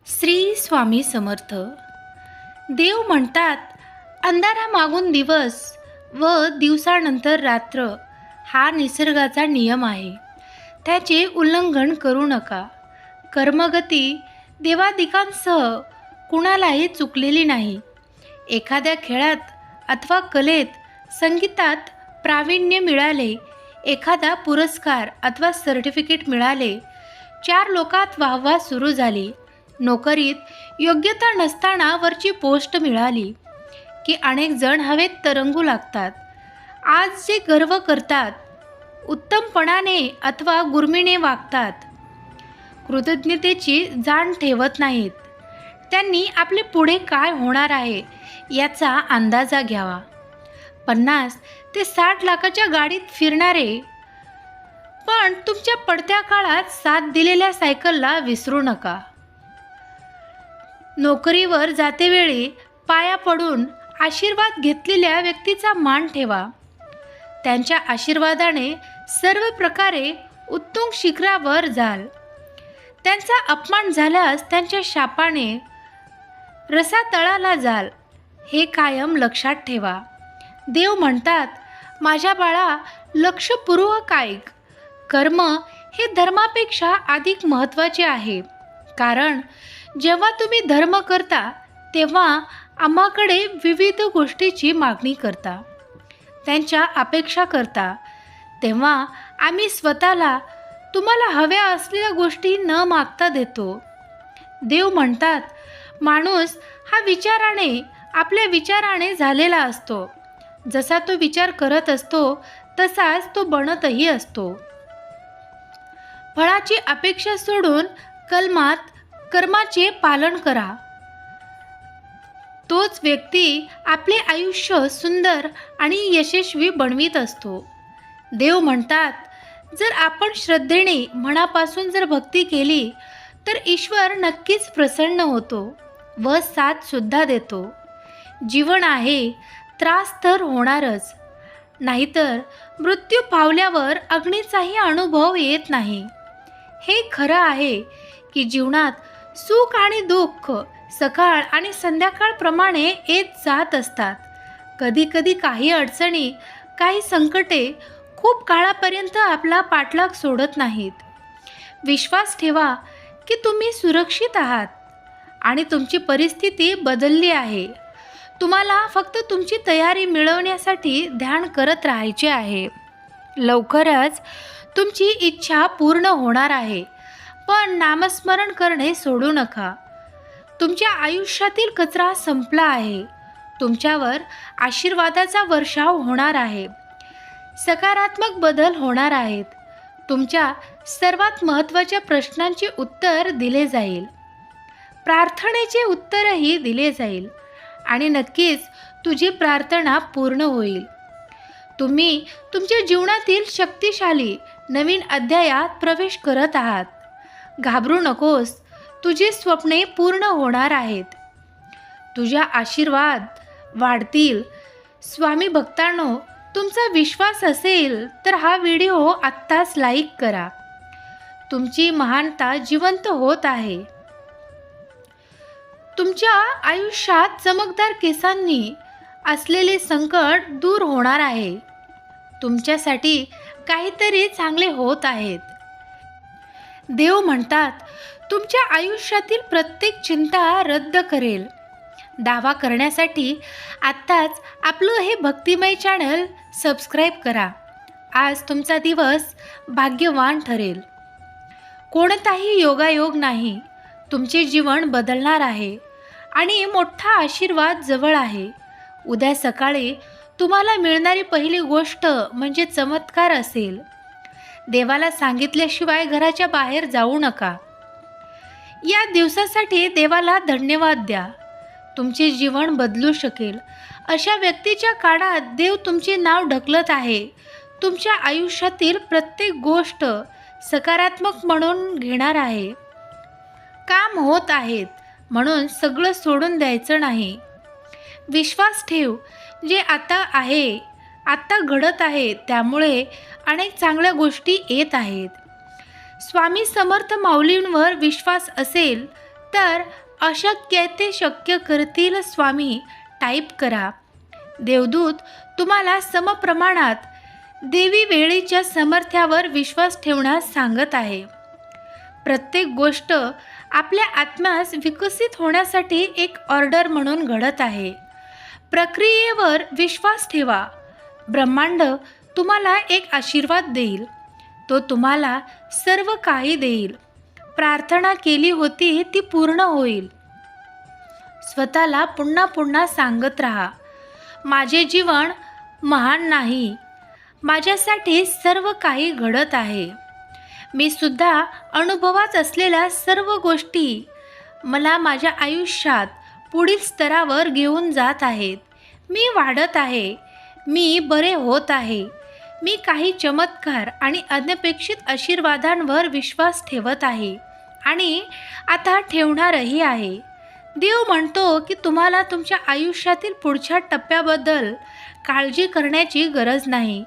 श्री स्वामी समर्थ. देव म्हणतात, अंधारामागून दिवस व दिवसानंतर रात्र हा निसर्गाचा नियम आहे. त्याचे उल्लंघन करू नका. कर्मगती देवादिकांसह कुणालाही चुकलेली नाही. एखाद्या खेळात अथवा कलेत, संगीतात प्रावीण्य मिळाले, एखादा पुरस्कार अथवा सर्टिफिकेट मिळाले, 4 लोकात वाहवा सुरू झाली, नोकरीत योग्यता नसताना वरची पोस्ट मिळाली, की अनेक जण हवेत तरंगू लागतात. आज जे गर्व करतात, उत्तमपणाने अथवा गुर्मीने वागतात, कृतज्ञतेची जाण ठेवत नाहीत, त्यांनी आपले पुढे काय होणार आहे याचा अंदाजा घ्यावा. 50 ते 60 लाखाच्या गाडीत फिरणारे पण तुमच्या पडत्या काळात साथ दिलेल्या सायकलला विसरू नका. नोकरीवर जातेवेळी पाया पडून आशीर्वाद घेतलेल्या व्यक्तीचा मान ठेवा. त्यांच्या आशीर्वादाने सर्व प्रकारे उत्तुंग शिखरावर जाल. त्यांचा अपमान झाल्यास त्यांच्या शापाने रसातळाला जाल, हे कायम लक्षात ठेवा. देव म्हणतात, माझ्या बाळा, लक्षपूर्वक ऐक. कर्म हे धर्मापेक्षा अधिक महत्त्वाचे आहे. कारण जेव्हा तुम्ही धर्म करता तेव्हा आम्हाकडे विविध गोष्टीची मागणी करता, त्यांच्या अपेक्षा करता. तेव्हा आम्ही स्वतःला तुम्हाला हव्या असलेल्या गोष्टी न मागता देतो. देव म्हणतात, माणूस हा आपल्या विचाराने झालेला असतो. जसा तो विचार करत असतो तसाच तो बनतही असतो. फळाची अपेक्षा सोडून कर्माचे पालन करा. तोच व्यक्ती आपले आयुष्य सुंदर आणि यशस्वी बनवित असतो. देव म्हणतात, जर आपण श्रद्धेने मनापासून जर भक्ती केली तर ईश्वर नक्कीच प्रसन्न होतो व साथ सुद्धा देतो. जीवन आहे, त्रास तर होणारच. नाहीतर मृत्यू पावल्यावर अग्नीचाही अनुभव येत नाही. हे खरं आहे की जीवनात सुख आणि दुःख सकाळ आणि संध्याकाळप्रमाणे येत जात असतात. कधीकधी काही अडचणी, काही संकटे खूप काळापर्यंत आपला पाठलाग सोडत नाहीत. विश्वास ठेवा की तुम्ही सुरक्षित आहात आणि तुमची परिस्थिती बदलली आहे. तुम्हाला फक्त तुमची तयारी मिळवण्यासाठी ध्यान करत राहायचे आहे. लवकरच तुमची इच्छा पूर्ण होणार आहे. पण नामस्मरण करणे सोडू नका. तुमच्या आयुष्यातील कचरा संपला आहे. तुमच्यावर आशीर्वादाचा वर्षाव होणार आहे. सकारात्मक बदल होणार आहेत. तुमच्या सर्वात महत्त्वाच्या प्रश्नांचे उत्तर दिले जाईल. प्रार्थनेचे उत्तरही दिले जाईल आणि नक्कीच तुझी प्रार्थना पूर्ण होईल. तुम्ही तुमच्या जीवनातील शक्तिशाली नवीन अध्यायात प्रवेश करत आहात. घाबरू नकोस, तुझी स्वप्ने पूर्ण होणार आहेत. तुझ्या आशीर्वाद वाढतील. स्वामी भक्तांनो, तुमचा विश्वास असेल तर हा व्हिडिओ आत्ताच लाईक करा. तुमची महानता जिवंत होत आहे. तुमच्या आयुष्यात चमकदार केसांनी असलेले संकट दूर होणार आहे. तुमच्यासाठी काहीतरी चांगले होत आहेत. देव म्हणतात, तुमच्या आयुष्यातील प्रत्येक चिंता रद्द करेल. दावा करण्यासाठी आत्ताच आपलं हे भक्तिमय चॅनल सबस्क्राईब करा. आज तुमचा दिवस भाग्यवान ठरेल. कोणताही योगायोग नाही. तुमचे जीवन बदलणार आहे आणि मोठा आशीर्वाद जवळ आहे. उद्या सकाळी तुम्हाला मिळणारी पहिली गोष्ट म्हणजे चमत्कार असेल. देवाला सांगितल्याशिवाय घराच्या बाहेर जाऊ नका. या दिवसासाठी देवाला धन्यवाद द्या. तुमचे जीवन बदलू शकेल अशा व्यक्तीच्या काळात देव तुमचे नाव ढकलत आहे. तुमच्या आयुष्यातील प्रत्येक गोष्ट सकारात्मक म्हणून घेणार आहे. काम होत आहेत म्हणून सगळं सोडून द्यायचं नाही. विश्वास ठेव, जे आता घडत आहे त्यामुळे अनेक चांगल्या गोष्टी येत आहेत. स्वामी समर्थ माऊलींवर विश्वास असेल तर अशक्य ते शक्य करतील स्वामी टाईप करा. देवदूत तुम्हाला समप्रमाणात देवी वेळेच्या सामर्थ्यावर विश्वास ठेवण्यास सांगत आहे. प्रत्येक गोष्ट आपल्या आत्म्यास विकसित होण्यासाठी एक ऑर्डर म्हणून घडत आहे. प्रक्रियेवर विश्वास ठेवा. ब्रह्मांड तुम्हाला एक आशीर्वाद देईल. तो तुम्हाला सर्व काही देईल. प्रार्थना केली होती ती पूर्ण होईल. स्वतःला पुन्हा पुन्हा सांगत राहा, माझे जीवन महान नाही, माझ्यासाठी सर्व काही घडत आहे. मी सुद्धा अनुभवात असलेल्या सर्व गोष्टी मला माझ्या आयुष्यात पुढील स्तरावर घेऊन जात आहेत. मी वाढत आहे. मी बरे होत आहे. मी काही चमत्कार आणि अनपेक्षित आशीर्वादांवर विश्वास ठेवत आहे आणि आता ठेवणारही आहे. देव म्हणतो की तुम्हाला तुमच्या आयुष्यातील पुढच्या टप्प्याबद्दल काळजी करण्याची गरज नाही.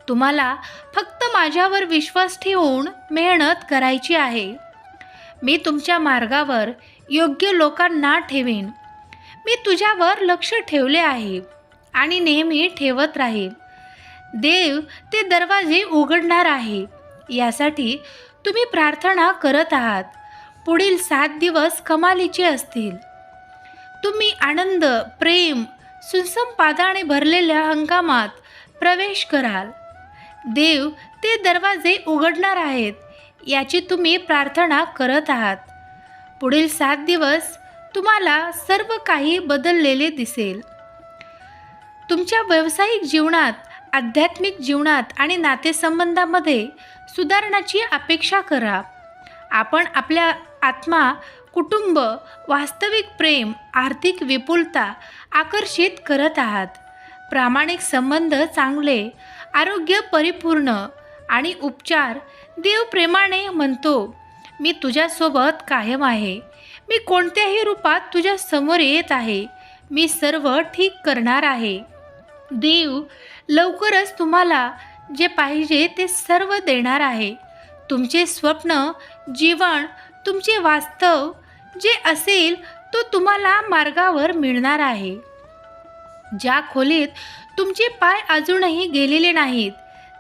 तुम्हाला फक्त माझ्यावर विश्वास ठेवून मेहनत करायची आहे. मी तुमच्या मार्गावर योग्य लोकांना ठेवीन. मी तुझ्यावर लक्ष ठेवले आहे आणि नेहमी ठेवत राहील. देव ते दरवाजे उघडणार आहे. यासाठी तुम्ही प्रार्थना करत आहात. पुढील 7 दिवस कमालीचे असतील. तुम्ही आनंद, प्रेम, सुसंपादाने भरलेल्या हंगामात प्रवेश कराल. देव ते दरवाजे उघडणार आहेत याची तुम्ही प्रार्थना करत आहात. पुढील 7 दिवस तुम्हाला सर्व काही बदललेले दिसेल. तुमच्या व्यावसायिक जीवनात, आध्यात्मिक जीवनात आणि नातेसंबंधामध्ये सुधारणाची अपेक्षा करा. आपण आपल्या आत्मा, कुटुंब, वास्तविक प्रेम, आर्थिक विपुलता आकर्षित करत आहात. प्रामाणिक संबंध चांगले, आरोग्य परिपूर्ण आणि उपचार. देव प्रेमाने म्हणतो, मी तुझ्यासोबत कायम आहे. मी कोणत्याही रूपात तुझ्या समोर येत आहे. मी सर्व ठीक करणार आहे. देव लवकरच तुम्हाला जे पाहिजे ते सर्व देणार आहे. तुमचे स्वप्न, जीवन, तुमचे वास्तव जे असेल तो तुम्हाला मार्गावर मिळणार आहे. ज्या खोलीत तुमचे पाय अजूनही गेलेले नाहीत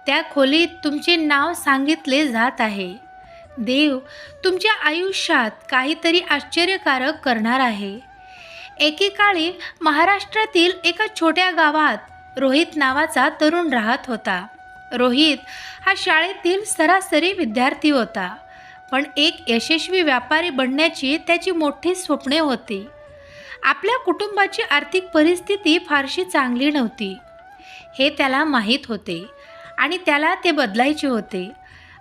त्या खोलीत तुमचे नाव सांगितले जात आहे. देव तुमच्या आयुष्यात काहीतरी आश्चर्यकारक करणार आहे. एकेकाळी महाराष्ट्रातील एका छोट्या गावात रोहित नावाचा तरुण राहत होता. रोहित हा शाळेतील सरासरी विद्यार्थी होता, पण एक यशस्वी व्यापारी बनण्याची त्याची मोठी स्वप्ने होती. आपल्या कुटुंबाची आर्थिक परिस्थिती फारशी चांगली नव्हती हे त्याला माहीत होते आणि त्याला ते बदलायचे होते.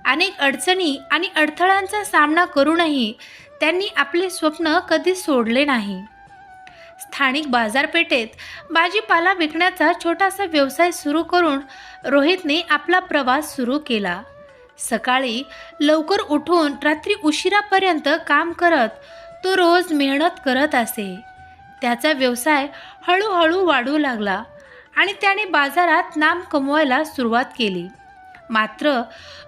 अनेक अडचणी आणि अडथळ्यांचा सामना करूनही त्यांनी आपले स्वप्न कधी सोडले नाही. स्थानिक बाजारपेठेत भाजीपाला विकण्याचा छोटासा व्यवसाय सुरू करून रोहितने आपला प्रवास सुरू केला. सकाळी लवकर उठून रात्री उशिरापर्यंत काम करत तो रोज मेहनत करत असे. त्याचा व्यवसाय हळूहळू वाढू लागला आणि त्याने बाजारात नाम कमवायला सुरुवात केली. मात्र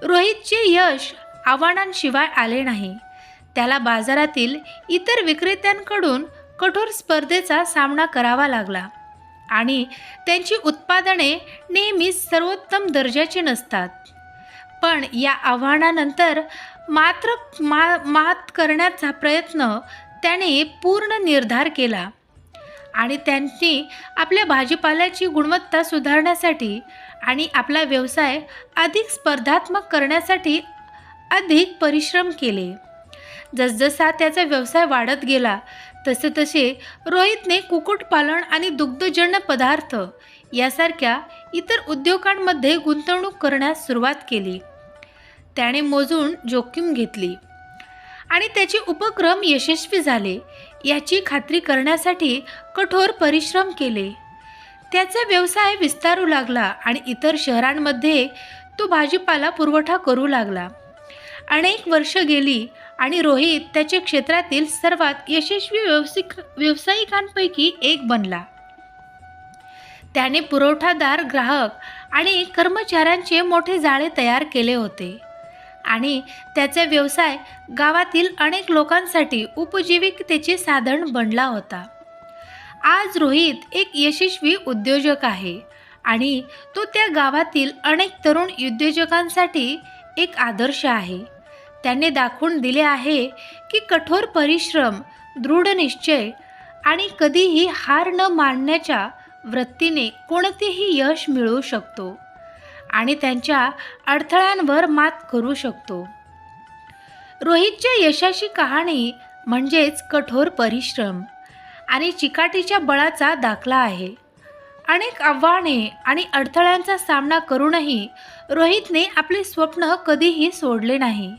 रोहितचे यश आव्हानांशिवाय आले नाही. त्याला बाजारातील इतर विक्रेत्यांकडून कठोर स्पर्धेचा सामना करावा लागला आणि त्यांची उत्पादने नेहमीच सर्वोत्तम दर्जाची नसतात. पण या आव्हानानंतर मात करण्याचा प्रयत्न त्याने पूर्ण निर्धार केला आणि त्यांनी आपल्या भाजीपाल्याची गुणवत्ता सुधारण्यासाठी आणि आपला व्यवसाय अधिक स्पर्धात्मक करण्यासाठी अधिक परिश्रम केले. जसजसा त्याचा व्यवसाय वाढत गेला तसे रोहितने कुक्कुटपालन आणि दुग्धजन्य पदार्थ यासारख्या इतर उद्योगांमध्ये गुंतवणूक करण्यास सुरुवात केली. त्याने मोजून जोखीम घेतली आणि त्याचे उपक्रम यशस्वी झाले याची खात्री करण्यासाठी कठोर परिश्रम केले. त्याचा व्यवसाय विस्तारू लागला आणि इतर शहरांमध्ये तो भाजीपाला पुरवठा करू लागला. अनेक वर्ष गेली आणि रोहित त्याच्या क्षेत्रातील सर्वात यशस्वी व्यावसायिकांपैकी एक बनला. त्याने पुरवठादार, ग्राहक आणि कर्मचाऱ्यांचे मोठे जाळे तयार केले होते आणि त्याचा व्यवसाय गावातील अनेक लोकांसाठी उपजीविकेचे साधन बनला होता. आज रोहित एक यशस्वी उद्योजक आहे आणि तो त्या गावातील अनेक तरुण उद्योजकांसाठी एक आदर्श आहे. त्याने दाखवून दिले आहे की कठोर परिश्रम, दृढ निश्चय आणि कधीही हार न मानण्याच्या वृत्तीने कोणतेही यश मिळवू शकतो आणि त्यांच्या अडथळ्यांवर मात करू शकतो. रोहितच्या यशाची कहाणी म्हणजेच कठोर परिश्रम आणि चिकाटीच्या बळाचा दाखला आहे. अनेक आव्हाने आणि अडथळ्यांचा सामना करूनही रोहितने आपले स्वप्न कधीही सोडले नाही.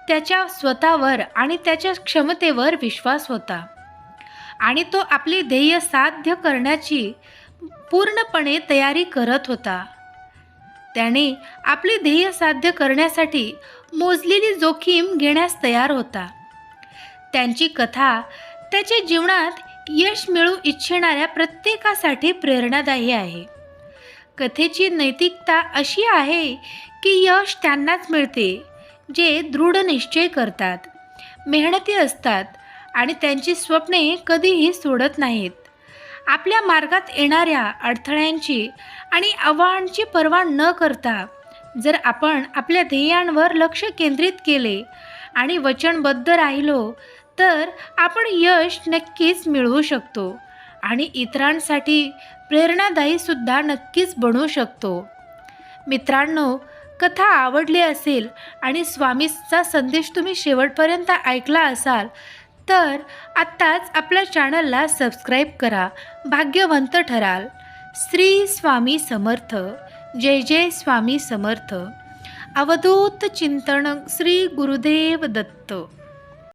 त्याच्या स्वतःवर आणि त्याच्या क्षमतेवर विश्वास होता आणि तो आपले ध्येय साध्य करण्याची पूर्णपणे तयारी करत होता. त्याने आपले ध्येय साध्य करण्यासाठी मोजलेली जोखीम घेण्यास तयार होता. त्यांची कथा त्याच्या जीवनात यश मिळवू इच्छिणाऱ्या प्रत्येकासाठी प्रेरणादायी आहे. कथेची नैतिकता अशी आहे की यश त्यांनाच मिळते जे दृढ निश्चय करतात, मेहनती असतात आणि त्यांची स्वप्ने कधीही सोडत नाहीत. आपल्या मार्गात येणाऱ्या अडथळ्यांची आणि आव्हानांची पर्वा न करता जर आपण आपल्या ध्येयांवर लक्ष केंद्रित केले आणि वचनबद्ध राहिलो तर आपण यश नक्कीच मिळवू शकतो आणि इतरांसाठी प्रेरणादायी सुद्धा नक्कीच बनू शकतो. मित्रांनो, कथा आवडली असेल आणि स्वामीचा संदेश तुम्ही शेवटपर्यंत ऐकला असाल तर आत्ताच आपल्या चॅनलला सबस्क्राईब करा. भाग्यवंत ठराल. श्री स्वामी समर्थ. जय जय स्वामी समर्थ. अवधूत चिंतन. श्री गुरुदेव दत्त.